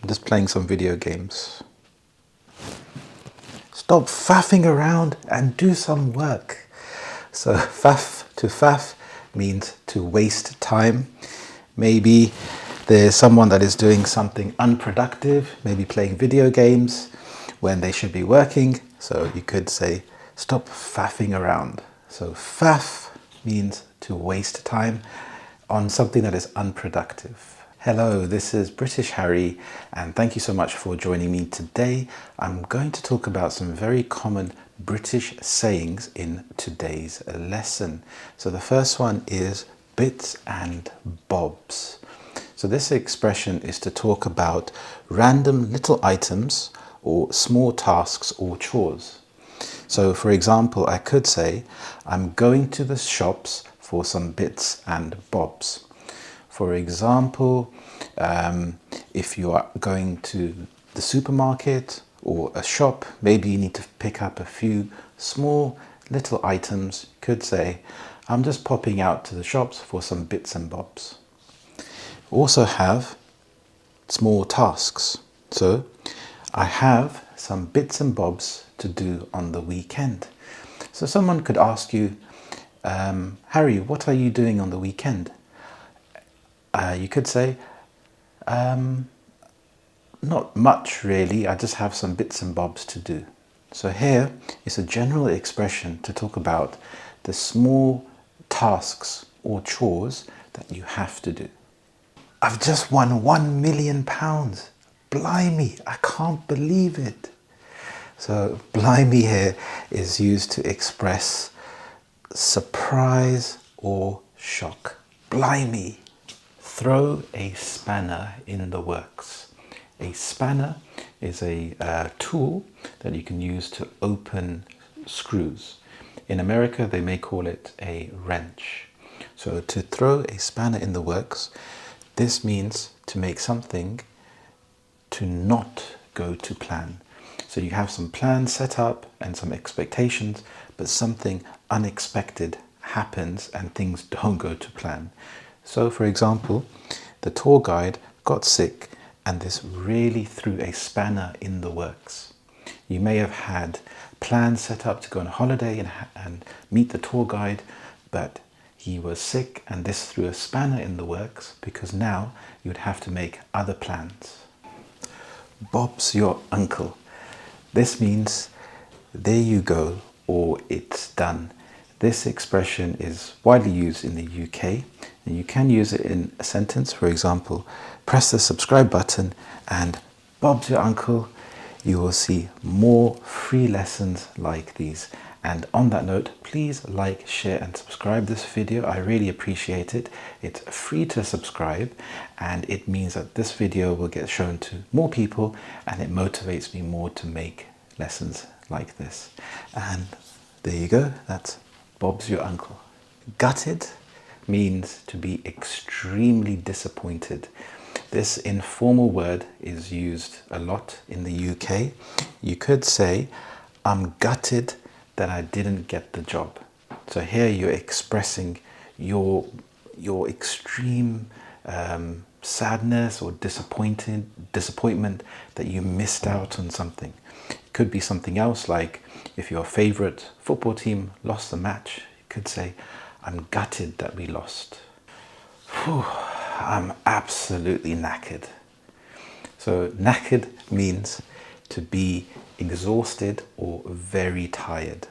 just playing some video games. Stop faffing around and do some work. So to faff means to waste time. Maybe there's someone that is doing something unproductive, maybe playing video games when they should be working. So you could say, stop faffing around. So faff means to waste time on something that is unproductive. Hello, this is British Harry, and thank you so much for joining me today. I'm going to talk about some very common British sayings in today's lesson. So the first one is bits and bobs. So this expression is to talk about random little items or small tasks or chores. So for example, I could say, I'm going to the shops for some bits and bobs. For example, if you are going to the supermarket or a shop, maybe you need to pick up a few small little items. You could say, I'm just popping out to the shops for some bits and bobs. Also have small tasks. So I have some bits and bobs to do on the weekend. So someone could ask you, Harry, what are you doing on the weekend? You could say, not much really, I just have some bits and bobs to do. So here is a general expression to talk about the small tasks or chores that you have to do. I've just won £1 million. Blimey, I can't believe it. So blimey here is used to express surprise or shock. Blimey. Throw a spanner in the works. A spanner is a tool that you can use to open screws. In America, they may call it a wrench. So to throw a spanner in the works, this means to make something to not go to plan. So you have some plans set up and some expectations, but something unexpected happens and things don't go to plan. So for example, the tour guide got sick and this really threw a spanner in the works. You may have had plans set up to go on holiday and meet the tour guide, but he was sick and this threw a spanner in the works because now you would have to make other plans. Bob's your uncle. This means there you go or it's done. This expression is widely used in the UK and you can use it in a sentence. For example, press the subscribe button and Bob's your uncle. You will see more free lessons like these. And on that note, please like, share and subscribe this video. I really appreciate it. It's free to subscribe and it means that this video will get shown to more people and it motivates me more to make lessons like this. And there you go. That's Bob's your uncle. Gutted means to be extremely disappointed. This informal word is used a lot in the UK. You could say, I'm gutted that I didn't get the job. So here you're expressing your extreme sadness or disappointment that you missed out on something. It could be something else, like if your favorite football team lost the match, you could say, I'm gutted that we lost. Whew, I'm absolutely knackered. So knackered means to be exhausted or very tired.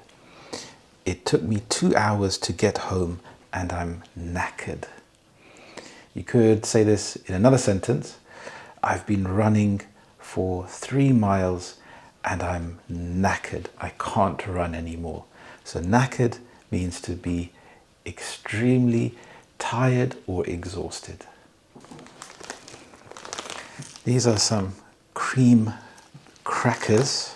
It took me 2 hours to get home and I'm knackered. You could say this in another sentence. I've been running for 3 miles and I'm knackered. I can't run anymore. So knackered means to be extremely tired or exhausted. These are some cream crackers.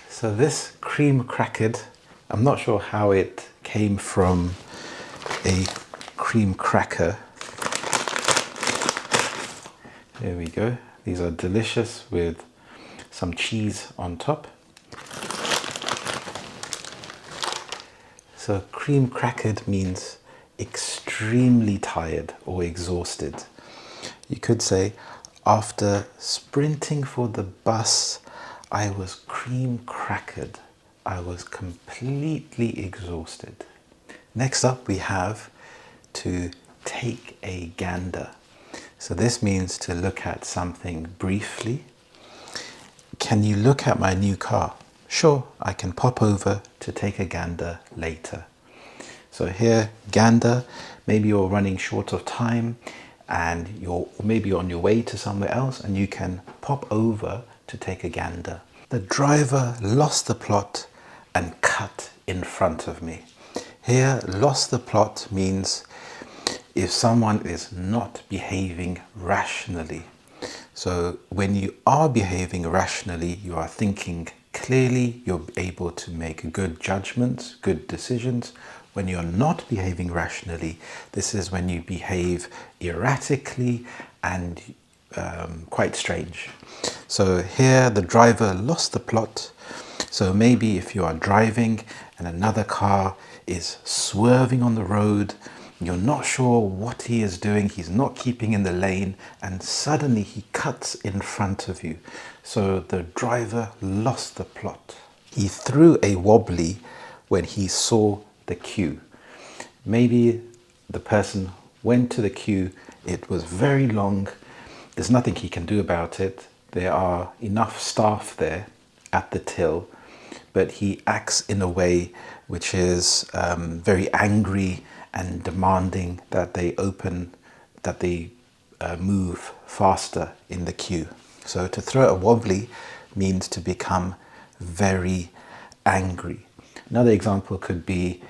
So this cream crackered, I'm not sure how it came from a cream cracker. There we go. These are delicious with some cheese on top. So cream crackered means extremely tired or exhausted. You could say, after sprinting for the bus, I was cream crackered. I was completely exhausted. Next up, we have to take a gander. So this means to look at something briefly. Can you look at my new car? Sure, I can pop over to take a gander later. So here, gander, maybe you're running short of time and you're maybe on your way to somewhere else and you can pop over to take a gander. The driver lost the plot and cut in front of me. Here, lost the plot means if someone is not behaving rationally. So when you are behaving rationally, you are thinking clearly, you're able to make good judgments, good decisions. When you're not behaving rationally, this is when you behave erratically and quite strange. So here the driver lost the plot. So maybe if you are driving and another car is swerving on the road, you're not sure what he is doing, he's not keeping in the lane, and suddenly he cuts in front of you. So the driver lost the plot. He threw a wobbly when he saw the queue. Maybe the person went to the queue, it was very long, there's nothing he can do about it. There are enough staff there at the till, but he acts in a way which is very angry and demanding that they move faster in the queue. So to throw a wobbly means to become very angry. Another example could be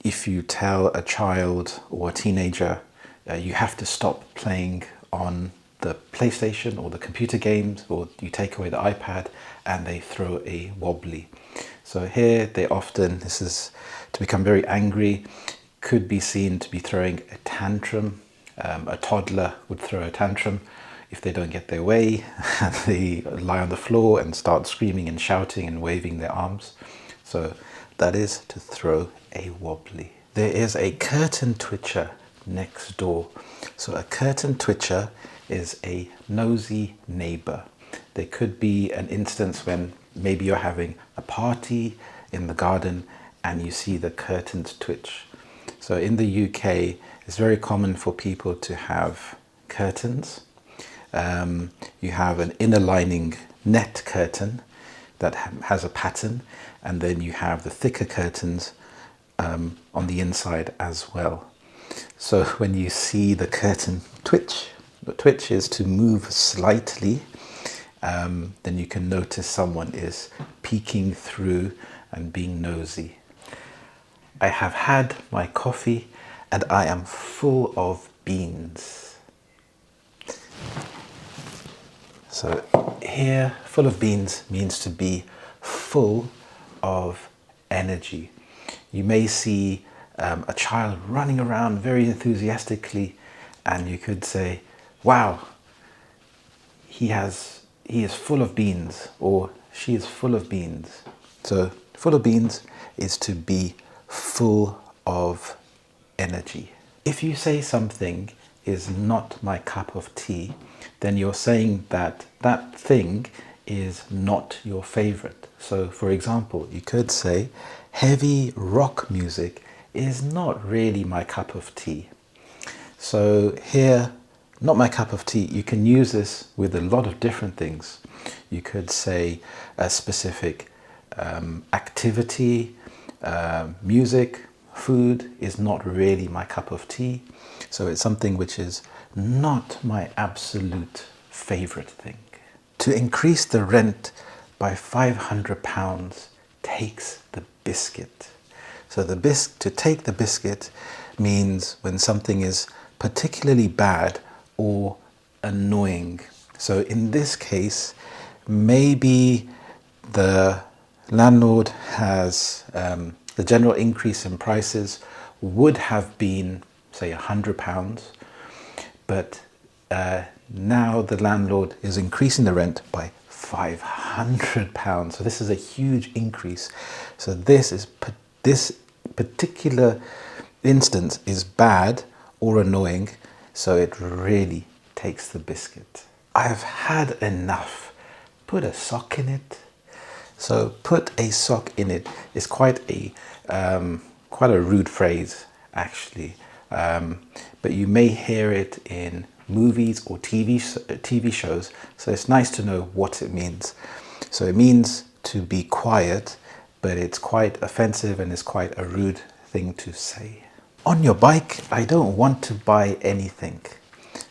if you tell a child or a teenager you have to stop playing on the PlayStation or the computer games, or you take away the iPad and they throw a wobbly. So here this is to become very angry, could be seen to be throwing a tantrum. A toddler would throw a tantrum if they don't get their way. They lie on the floor and start screaming and shouting and waving their arms. So that is to throw a wobbly. There is a curtain twitcher next door. So a curtain twitcher is a nosy neighbor. There could be an instance when maybe you're having a party in the garden and you see the curtains twitch. So in the UK, it's very common for people to have curtains. You have an inner lining net curtain that has a pattern, and then you have the thicker curtains on the inside as well. So when you see the curtain twitch, the twitch is to move slightly, then you can notice someone is peeking through and being nosy. I have had my coffee and I am full of beans. So here, full of beans means to be full of energy. You may see a child running around very enthusiastically and you could say, wow, he is full of beans, or she is full of beans. So full of beans is to be full of energy. If you say something is not my cup of tea, then you're saying that that thing is not your favorite. So for example, you could say heavy rock music is not really my cup of tea. So here, not my cup of tea, you can use this with a lot of different things. You could say a specific activity, music, food is not really my cup of tea. So it's something which is not my absolute favorite thing. To increase the rent by £500 takes the biscuit. So to take the biscuit means when something is particularly bad or annoying. So in this case, maybe the landlord has the general increase in prices would have been, say, £100, but now the landlord is increasing the rent by £500. So this is a huge increase. So this particular instance is bad or annoying, so it really takes the biscuit. I've had enough. Put a sock in it. So put a sock in it is quite a rude phrase, actually. But you may hear it in movies or TV shows, so it's nice to know what it means. So it means to be quiet, but it's quite offensive and it's quite a rude thing to say. On your bike, I don't want to buy anything.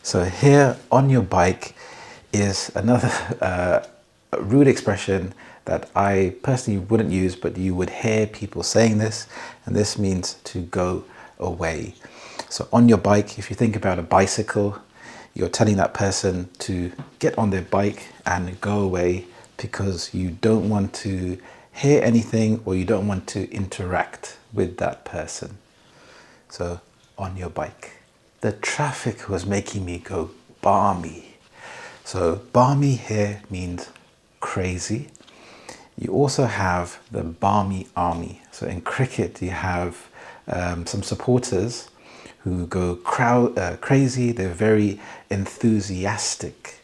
So here, on your bike, is another rude expression that I personally wouldn't use, but you would hear people saying this, and this means to go away. So on your bike, if you think about a bicycle, you're telling that person to get on their bike and go away because you don't want to hear anything or you don't want to interact with that person. So on your bike. The traffic was making me go balmy. So balmy here means crazy. You also have the balmy army. So in cricket, you have some supporters who go crazy. They're very enthusiastic.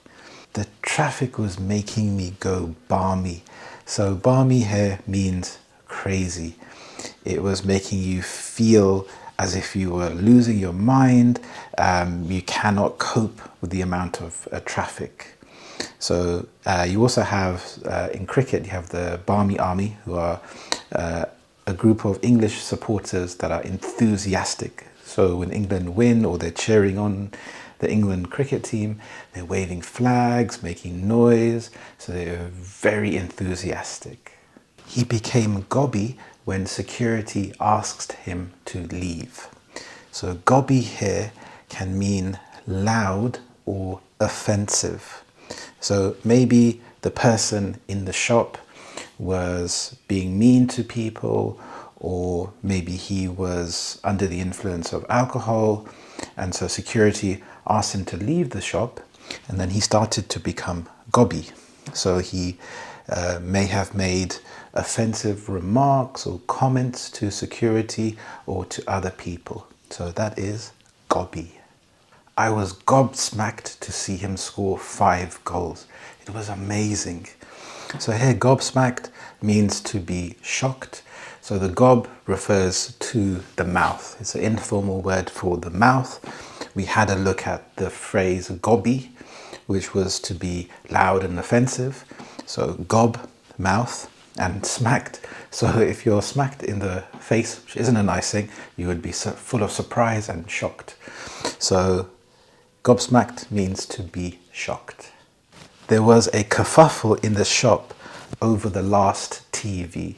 The traffic was making me go balmy. So balmy here means crazy. It was making you feel as if you were losing your mind. You cannot cope with the amount of traffic. So you also have, in cricket, you have the Barmy Army, who are a group of English supporters that are enthusiastic. So when England win or they're cheering on the England cricket team, they're waving flags, making noise. So they're very enthusiastic. He became gobby when security asked him to leave. So gobby here can mean loud or offensive. So maybe the person in the shop was being mean to people, or maybe he was under the influence of alcohol, and so security asked him to leave the shop, and then he started to become gobby. So he may have made offensive remarks or comments to security or to other people. So that is gobby. I was gobsmacked to see him score 5 goals. It was amazing. So here, gobsmacked means to be shocked. So the gob refers to the mouth. It's an informal word for the mouth. We had a look at the phrase gobby, which was to be loud and offensive. So gob, mouth, and smacked. So if you're smacked in the face, which isn't a nice thing, you would be full of surprise and shocked. So gobsmacked means to be shocked. There was a kerfuffle in the shop over the last TV.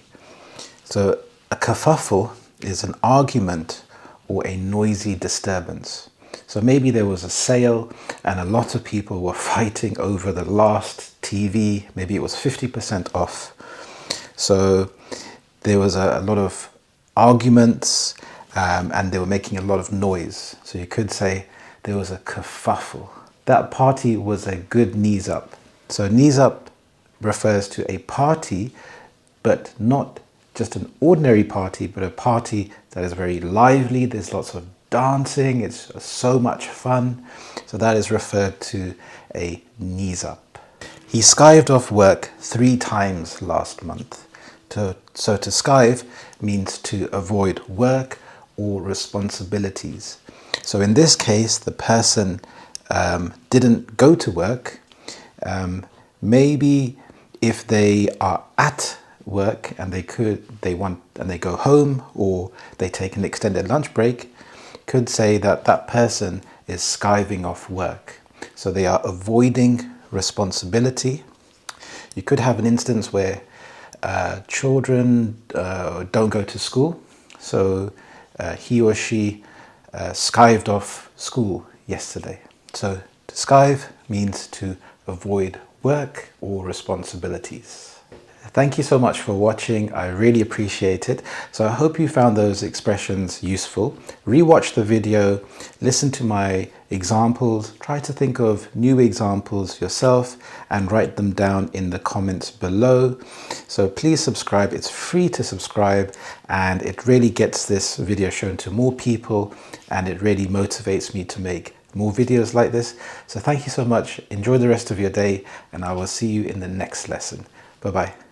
So a kerfuffle is an argument or a noisy disturbance. So maybe there was a sale and a lot of people were fighting over the last TV. Maybe it was 50% off. So there was a lot of arguments and they were making a lot of noise. So you could say there was a kerfuffle. That party was a good knees up. So knees up refers to a party, but not just an ordinary party, but a party that is very lively. There's lots of dancing. It's so much fun. So that is referred to a knees up. He skived off work 3 times last month. So to skive means to avoid work or responsibilities. So in this case, the person didn't go to work. Maybe if they are at work and they go home, or they take an extended lunch break, could say that that person is skiving off work. So they are avoiding responsibility. You could have an instance where children don't go to school. So he or she skived off school yesterday. So to skive means to avoid work or responsibilities. Thank you so much for watching. I really appreciate it. So I hope you found those expressions useful. Rewatch the video, listen to my examples, try to think of new examples yourself and write them down in the comments below. So please subscribe. It's free to subscribe and it really gets this video shown to more people and it really motivates me to make more videos like this. So thank you so much. Enjoy the rest of your day and I will see you in the next lesson. Bye-bye.